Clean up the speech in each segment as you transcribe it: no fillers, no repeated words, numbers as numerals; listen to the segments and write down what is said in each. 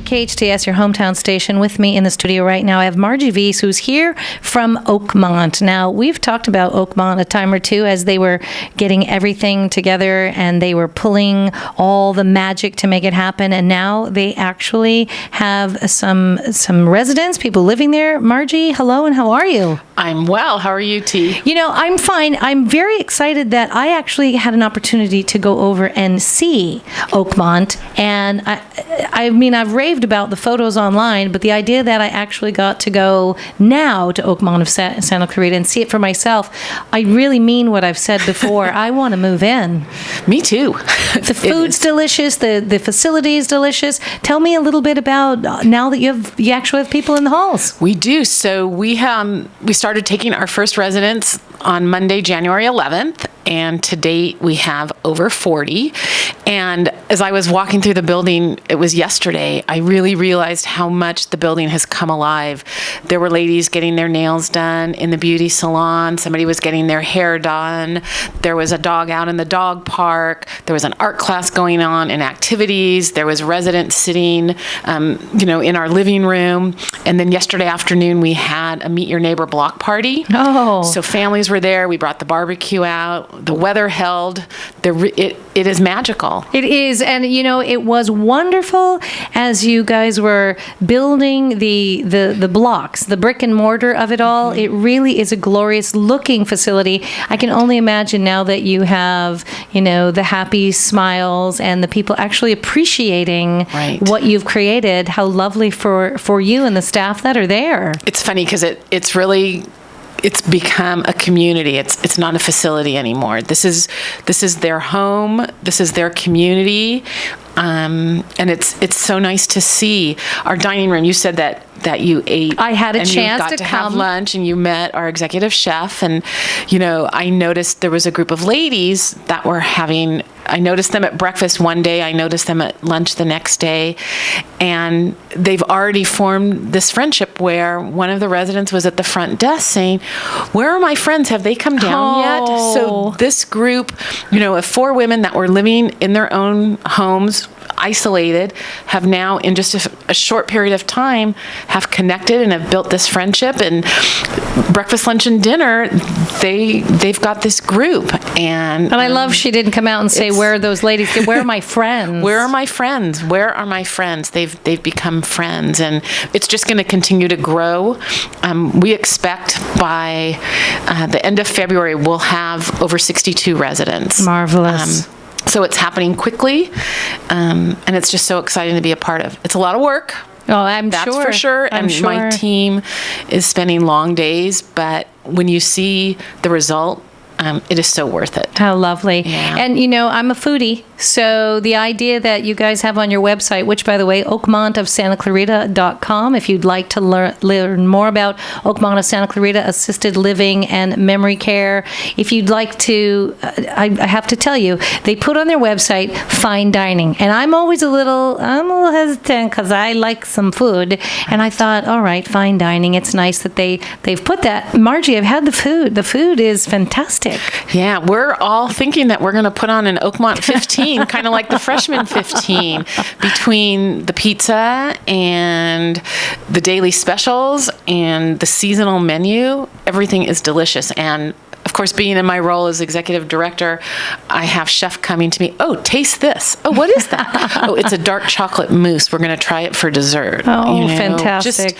KHTS, your hometown station. With me in the studio right now, I have Margie Veis, who's here from Oakmont. Now, we've talked about Oakmont a time or two as they were getting everything together and they were pulling all the magic to make it happen. And now they actually have some residents, people living there. Margie, hello, and how are you? I'm well. How are you, T? You know, I'm fine. I'm very excited that I actually had an opportunity to go over and see Oakmont. And I mean, I've raved about the photos online, but the idea that I actually got to go now to Oakmont of Santa Clarita and see it for myself, I really mean what I've said before. I want to move in. Me too. The food's delicious. The facility is delicious. Tell me a little bit about now that you actually have people in the halls. We do. So we started taking our first residents on Monday, January 11th, and to date we have over 40. And as I was walking through the building, it was yesterday, I really realized how much the building has come alive. There were ladies getting their nails done in the beauty salon. Somebody was getting their hair done. There was a dog out in the dog park. There was an art class going on and activities. There was residents sitting, in our living room. And then yesterday afternoon, we had a Meet Your Neighbor block party. Oh. So families were there. We brought the barbecue out. The weather held. It is magical. It is. And, it was wonderful as you guys were building the blocks, the brick and mortar of it all. Mm-hmm. It really is a glorious looking facility. I can only imagine now that you have, the happy smiles and the people actually appreciating what you've created, how lovely for you and the staff that are there. It's funny because it's become a community. It's not a facility anymore. This is their home. This is their community. And it's so nice to see our dining room. You said that you ate. I had a chance you got to have lunch, and you met our executive chef. And I noticed there was a group of ladies that were having. I noticed them at breakfast one day. I noticed them at lunch the next day, and they've already formed this friendship where one of the residents was at the front desk saying, "Where are my friends? Have they come down yet?" So this group, of 4 women that were living in their own homes, isolated, have now in just a short period of time have connected and have built this friendship. And breakfast, lunch, and dinner, they've got this group. And I love she didn't come out and say, "Where are those ladies? Where are my friends? Where are my friends? Where are my friends?" They've become friends, and it's just going to continue to grow. We expect by the end of February we'll have over 62 residents. Marvelous. So it's happening quickly, and it's just so exciting to be a part of. It's a lot of work. Oh, that's sure. That's for sure. And my team is spending long days, but when you see the result, it is so worth it. How lovely. Yeah. And, I'm a foodie. So the idea that you guys have on your website, which, by the way, Oakmont of Santa Clarita.com, if you'd like to learn more about Oakmont of Santa Clarita Assisted Living and Memory Care, if you'd like to, I have to tell you, they put on their website fine dining. And I'm always a little hesitant because I like some food. And I thought, all right, fine dining. It's nice that they've put that. Margie, I've had the food. The food is fantastic. Yeah, we're all thinking that we're going to put on an Oakmont 15, kind of like the freshman 15, between the pizza and the daily specials and the seasonal menu. Everything is delicious. And of course, being in my role as executive director, I have chef coming to me, "Oh, taste this. Oh, what is that? Oh, it's a dark chocolate mousse. We're going to try it for dessert." Oh, fantastic.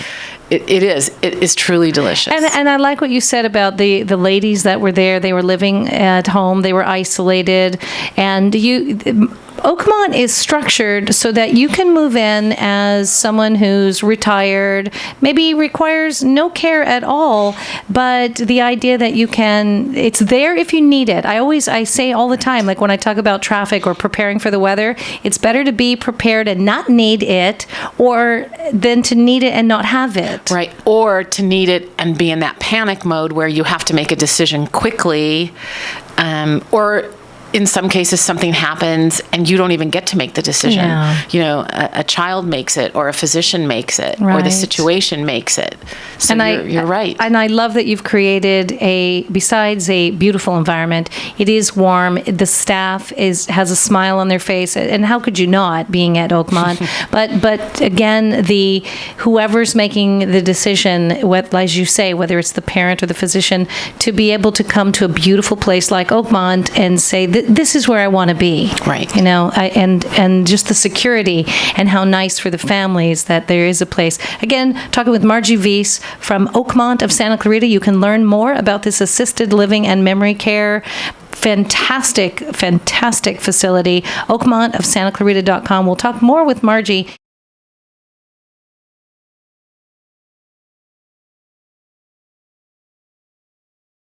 It is truly delicious. And I like what you said about the ladies that were there. They were living at home. They were isolated. And Oakmont is structured so that you can move in as someone who's retired, maybe requires no care at all, but the idea that it's there if you need it. I say all the time, like when I talk about traffic or preparing for the weather, it's better to be prepared and not need it than to need it and not have it. Right. Or to need it and be in that panic mode where you have to make a decision quickly, or in some cases something happens and you don't even get to make the decision. Yeah. You know, a child makes it, or a physician makes it, or Right. the situation makes it. So And you're right. And I love that you've created besides a beautiful environment, it is warm. The staff has a smile on their face, and how could you not, being at Oakmont? but again, whoever's making the decision, as you say, whether it's the parent or the physician, to be able to come to a beautiful place like Oakmont and say, this is where I want to be. Right. You know, and just the security and how nice for the families that there is a place. Again, talking with Margie Veis from Oakmont of Santa Clarita. You can learn more about this assisted living and memory care. Fantastic, fantastic facility. Oakmontofsantaclarita.com. We'll talk more with Margie.